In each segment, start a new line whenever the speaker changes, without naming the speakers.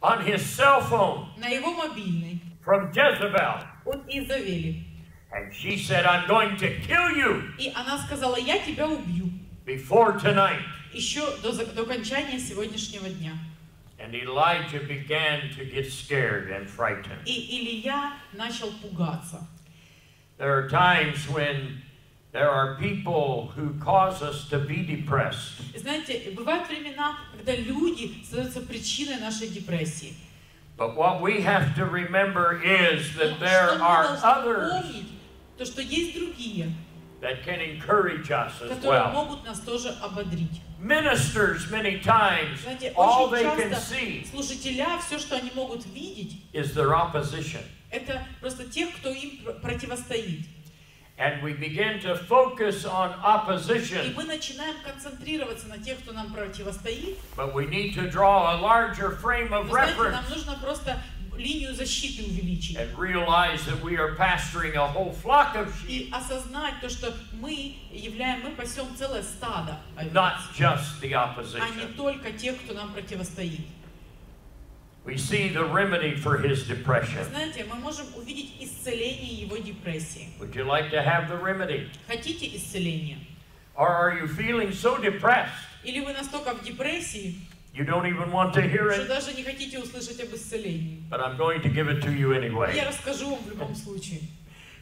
on his cell phone
на его мобильный
from Jezebel.
от Изавели.
And she said, I'm going to kill you
И она сказала, я тебя убью.
before tonight.
Еще до окончания сегодняшнего дня.
And Elijah began to get scared and frightened.
И Илия начал пугаться.
There are times when there are people who cause us to be depressed.
Знаете, бывают времена, когда люди становятся причиной нашей депрессии.
But what we have to remember is that there are others
то, что есть другие,
that can encourage us as
которые
well.
могут нас тоже ободрить.
Ministers, many times,
Знаете,
all
очень
they can
часто
see
служителя, все, что они могут видеть,
is their opposition.
это просто тех, кто им противостоит.
And we begin to focus on
И
opposition,
мы начинаем концентрироваться на тех, кто нам противостоит.
but we need to draw a larger frame of
Но, знаете, нам
reference
нужно просто линию защиты увеличить.
and realize that we are pastoring a whole flock of sheep,
И осознать то, что мы пасем целое стадо овец,
not just the
а не
opposition.
только тех, кто нам противостоит.
We see the remedy for his depression.
Знаете, мы можем увидеть исцеление его депрессии.
Would you like to have the remedy?
Хотите исцеление?
Or are you feeling so depressed
Или вы настолько в депрессии,
you don't even want to hear
что
it?
даже не хотите услышать об исцелении?
But I'm going to give it to you
Я
anyway.
расскажу вам в любом случае.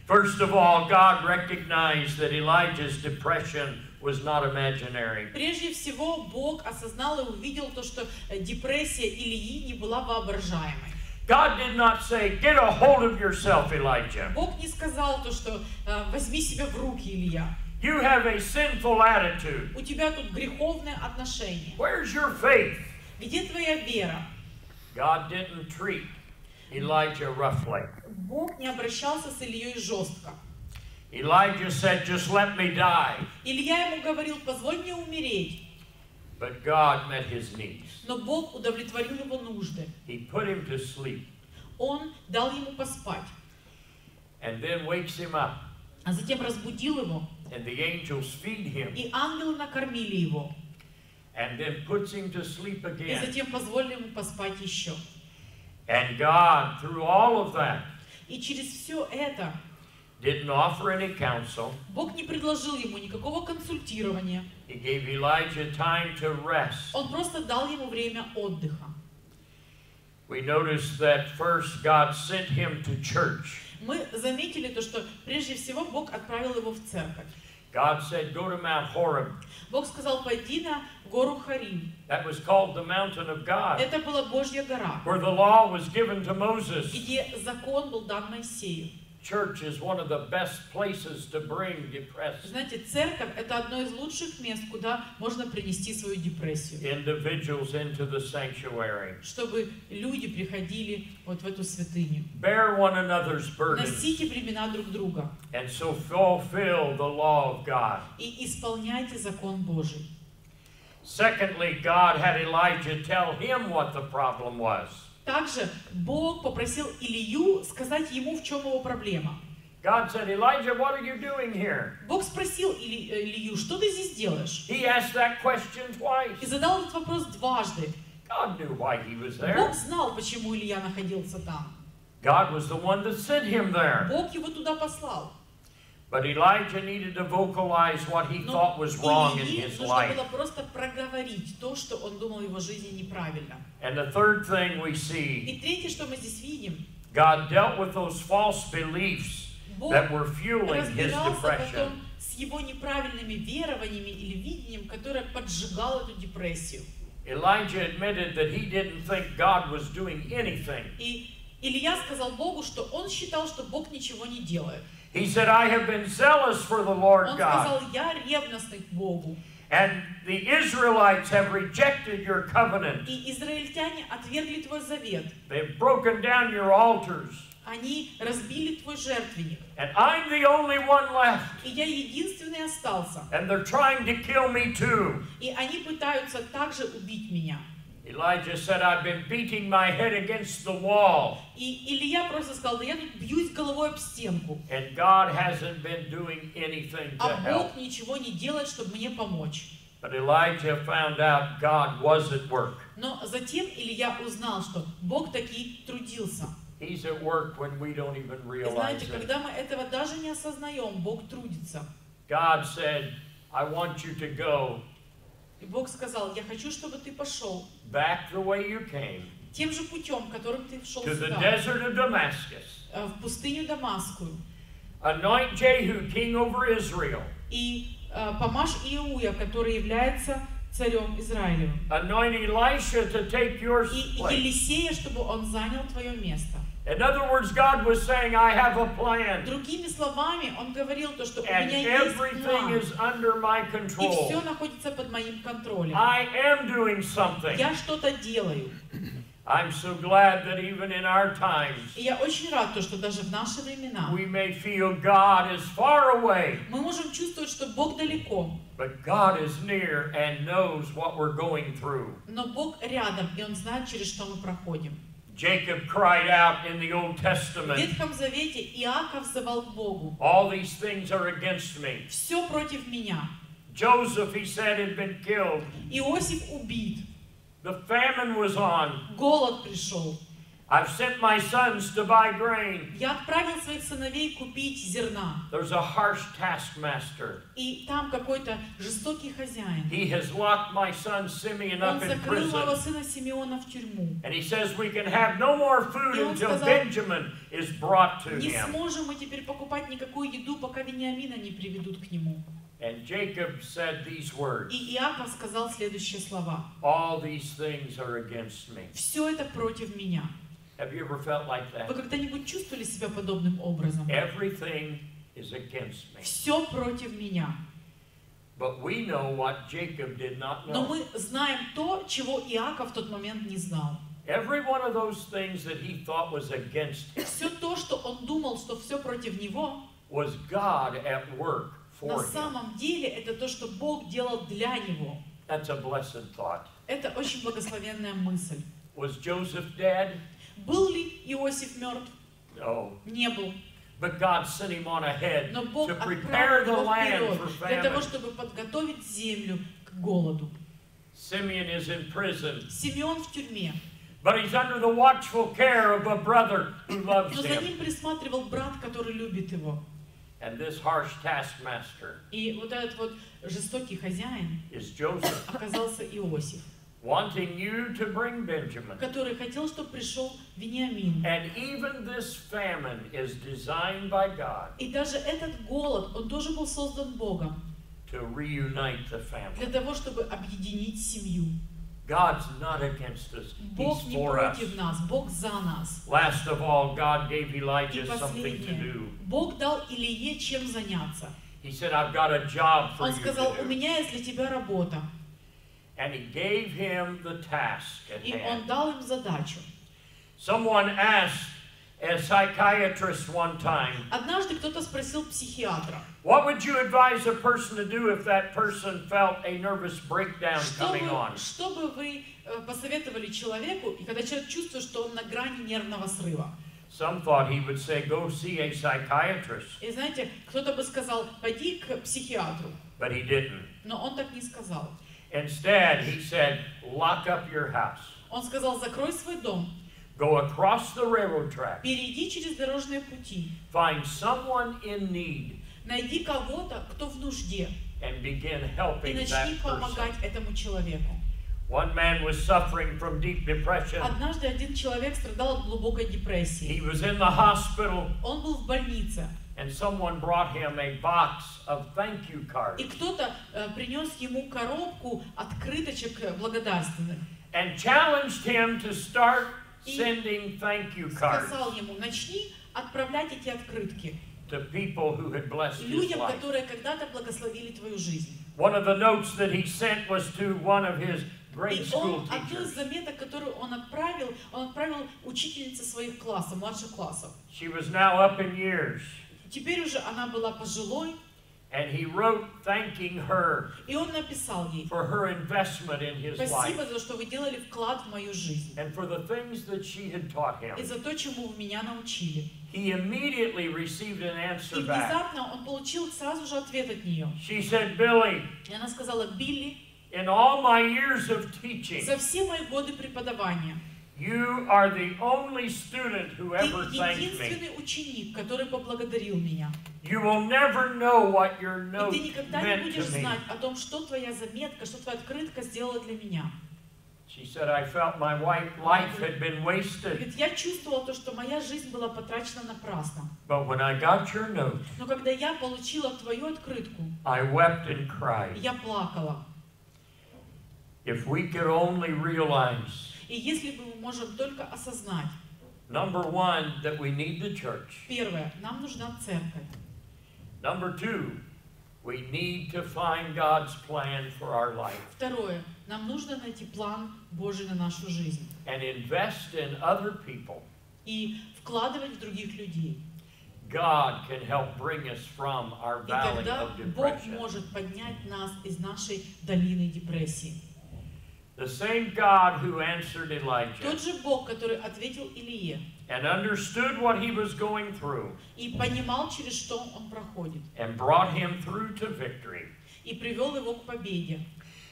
First of all, God recognized that Elijah's depression was not imaginary.
Прежде всего, Бог осознал и увидел то, что депрессия Илии не была воображаемой.
God did not say, get a hold of yourself, Elijah.
Бог не сказал то, что возьми себя в руки, Илья.
You have a sinful attitude.
У тебя тут греховное отношение.
Where's your faith?
Где твоя вера?
God didn't treat Elijah roughly.
Бог не обращался с Ильей жестко.
Elijah said, just let me die.
Илья ему говорил, позволь мне умереть.
But God met his needs.
Но Бог удовлетворил его нужды.
He put him to sleep
Он дал ему поспать,
and then wakes him up.
а затем разбудил его,
And the angels feed him
и ангелы накормили его,
and then puts him to sleep
и
again.
затем позволили ему поспать еще.
And God, through all of that,
И через все это
didn't offer any counsel.
Бог не предложил ему никакого консультирования.
He gave Elijah time to rest.
Он просто дал ему время отдыха.
We notice that first God sent him to church.
Мы заметили то, что прежде всего Бог отправил его в церковь.
God said, go to Mount Horeb.
Бог сказал, пойди на гору Харим.
That was called the mountain of God,
Это была Божья гора,
where the law was given to Moses.
где закон был дан Моисею.
Church is one of the best places to bring depressed
Знаете, церковь – это одно из лучших мест, куда можно принести свою депрессию.
individuals into the sanctuary.
Чтобы люди приходили вот в эту святыню.
Bear one another's burdens
Носите бремена друг друга
and so fulfill the law of God.
и исполняйте закон Божий.
Secondly, God had Elijah tell him what the problem was.
Также Бог попросил Илью сказать ему, в чем его проблема.
God said, Elijah, what are you doing here?
Бог спросил Илью, что ты здесь делаешь?
He asked that question
И
twice.
задал этот вопрос дважды.
God knew why he was there.
Бог знал, почему Илья находился там.
God was the one that sent him there.
Бог его туда послал.
But Elijah needed to vocalize what he
Но
thought was wrong in
Илье
his
нужно
life.
было просто проговорить то, что он думал в его жизни неправильно.
And the third thing we see,
И третье, что мы здесь видим,
God dealt with those false beliefs
Бог
that were fueling his
разбирался
depression.
потом с его неправильными верованиями или видением, которое поджигало эту депрессию.
Elijah admitted that he didn't think God was doing anything.
И Илья сказал Богу, что он считал, что Бог ничего не делает.
He said, I have been zealous for the Lord
Он
God,
сказал, я ревностный к Богу.
and the Israelites have rejected your covenant.
И израильтяне отвергли твой завет.
They've broken down your altars,
Они разбили твой жертвенник.
and I'm the only one left,
И я единственный остался.
and they're trying to kill me too.
И они пытаются также убить меня.
Elijah said, I've been beating my head against the wall,
И Илья просто сказал, да я тут бьюсь головой об стенку.
and God hasn't been doing anything to
А
help.
Бог ничего не делает, чтобы мне помочь.
But Elijah found out God was at work.
Но затем Илья узнал, что Бог таки трудился.
He's at work when we don't even
И
realize
знаете,
it.
когда мы этого даже не осознаем, Бог трудится.
God said, I want you to go
И Бог сказал, я хочу, чтобы ты пошел
back the way you came
тем же путем, которым ты шел
to the
сюда,
desert of Damascus.
в пустыню Дамасскую,
Anoint Jehu king over Israel.
и помажь Иуя, который является царем Израилевым,
Anoint Elisha to take your
и
place.
Елисея, чтобы он занял твое место.
In other words, God was saying, I have a plan.
Другими словами, он говорил то, что у
And
меня есть
everything
план,
is under my
и
control.
все находится под моим контролем.
I am doing something.
Я что-то делаю.
I'm so glad that even in our times,
И я очень рад, то, что даже в наши времена
we may feel God is far away,
мы можем чувствовать, что Бог далеко,
but God is near and knows what we're going through.
но Бог рядом, и Он знает, через что мы проходим.
Jacob cried out in the Old
В
Testament,
Ветхом Завете Иаков взывал к Богу.
all these things are against me.
Все против меня.
Joseph, he said, had been killed.
Иосиф убит.
The famine was on.
Голод пришел.
I've sent my sons to buy grain.
Я отправил своих сыновей купить зерна.
There's a harsh taskmaster.
И там какой-то жестокий хозяин.
He has locked my son Simeon
Он
up in
закрыл моего
prison.
сына Симеона в тюрьму.
And he says we can have no more food
И он
until
сказал,
Benjamin is brought to
Не
him.
сможем мы теперь покупать никакую еду, пока Вениамина не приведут к нему.
And Jacob said these words,
И Иаков сказал следующие слова.
all these things are against me.
Все это против меня.
Have you ever felt like
Вы
that?
когда-нибудь чувствовали себя подобным образом?
Everything is against me.
Все против меня.
But we know what Jacob did not
Но
know.
мы знаем то, чего Иаков в тот момент не знал.
Every one of those things that he thought was against him
Все то, что он думал, что все против него,
was God at work
на
for him.
самом деле это то, что Бог делал для него.
That's a blessed thought.
Это очень благословенная мысль.
Was Joseph dead?
Был ли Иосиф мертв?
No.
Не был.
But God sent him on ahead
Но Бог
to prepare
отправил
the
его
land
вперед
for
для того,
famine.
чтобы подготовить землю к голоду.
Simeon is in prison,
Симеон в тюрьме,
but he's under the watchful care of a brother who loves
но за
him.
ним присматривал брат, который любит его.
And this harsh taskmaster
И вот этот вот жестокий хозяин
is Joseph,
оказался Иосиф,
wanting you to bring Benjamin.
который хотел, чтобы пришел Вениамин.
And even this famine is designed by God
И даже этот голод, он тоже был создан Богом
to reunite the
для
family.
того, чтобы объединить семью.
God's not against us,
Бог
He's
не
for us.
против нас, Бог за нас.
Last of all, God gave
И
Elijah something to
последнее.
do.
Бог дал Илие чем заняться.
He said, I've got a job for
Он
you
сказал,
to
у
do.
меня есть для тебя работа.
And he gave him the task at
И он
hand.
дал им задачу.
Someone asked a psychiatrist one time,
Однажды кто-то спросил психиатра,
what would you advise a person to do if that person felt a nervous breakdown coming on?
что бы вы посоветовали человеку, и когда человек чувствует, что он на грани нервного срыва.
Some thought he would say, go see a psychiatrist,
И знаете, кто-то бы сказал, пойди к психиатру.
but he didn't.
Но он так не сказал.
Instead, he said, lock up your house.
Он сказал, закрой свой дом,
Go across the railroad track.
перейди через дорожные пути,
Find someone in need
найди кого-то, кто в нужде,
and begin
и
helping
начни
that person.
помогать этому человеку.
One man was suffering from deep depression.
Однажды один человек страдал от глубокой
He
депрессии.
was in the hospital,
Он был в больнице,
and someone brought him a box of thank you
и
cards
кто-то принес ему коробку открыточек благодарственных.
and challenged him to start
И
sending thank you cards
сказал ему, начни отправлять эти открытки
to people who had blessed his
людям,
life.
которые когда-то благословили твою жизнь.
One of the notes that he sent was to one of his grade
И
school
он, одну из
teachers.
заметок, которую он отправил учительнице своих классов, младших классов.
She was now up in years,
Теперь уже она была пожилой,
and he wrote thanking her
и он написал ей,
for her investment in his
спасибо
life
за то, что вы делали вклад в мою жизнь,
and for the things that she had taught him.
и за то, чему вы меня научили.
He immediately received an
И
answer back.
внезапно он получил сразу же ответ от нее.
She said, Billy,
И она сказала, Билли,
in all my years of teaching,
за все мои годы преподавания,
you are the only student who
ты
ever thanked me.
единственный ученик, который поблагодарил меня.
You will never know what your
И
note
ты никогда не
meant
будешь
to me.
знать о том, что твоя заметка, что твоя открытка сделала для меня.
She said, I felt my life had been wasted.
Ведь я чувствовала то, что моя жизнь была потрачена напрасно.
But when I got your note,
Но когда я получила твою открытку,
I wept and cried.
я плакала.
If we could only realize,
И если бы мы можем только осознать,
number one, that we need the church.
первое, нам нужна церковь.
Number two, we need to find God's plan for our life.
Второе, нам нужно найти план Божий на нашу жизнь.
And invest in other people.
И вкладывать в других людей.
God can help bring us from our
И
valley
тогда
of
Бог
depression.
может поднять нас из нашей долины депрессии.
The same God who answered Elijah
Тот же Бог, который ответил Илие
and understood what he was going through
и понимал, через что он проходит,
and brought him through to victory
и привел его к победе.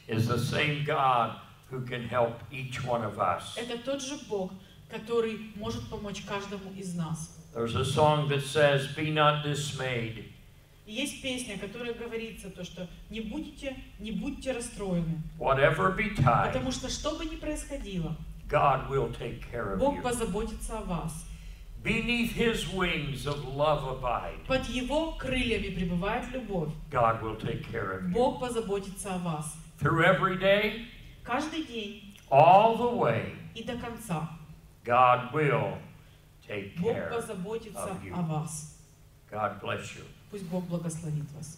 is the same God who can help each one of us.
Это тот же Бог, который может помочь каждому из нас.
There's a song that says, "Be not dismayed,
И есть песня, которая говорится, то, что не будьте расстроены,
whatever betide,
потому что что бы ни происходило,
God will take care of
Бог
you.
позаботится о вас.
Beneath his wings of love abide,
Под Его крыльями пребывает любовь.
God will take care of you.
Бог позаботится о вас.
Through every day,
Каждый день
all the way,
и до конца
God will take
Бог
care
позаботится
of you.
о вас.
God bless you.
Пусть Бог благословит вас.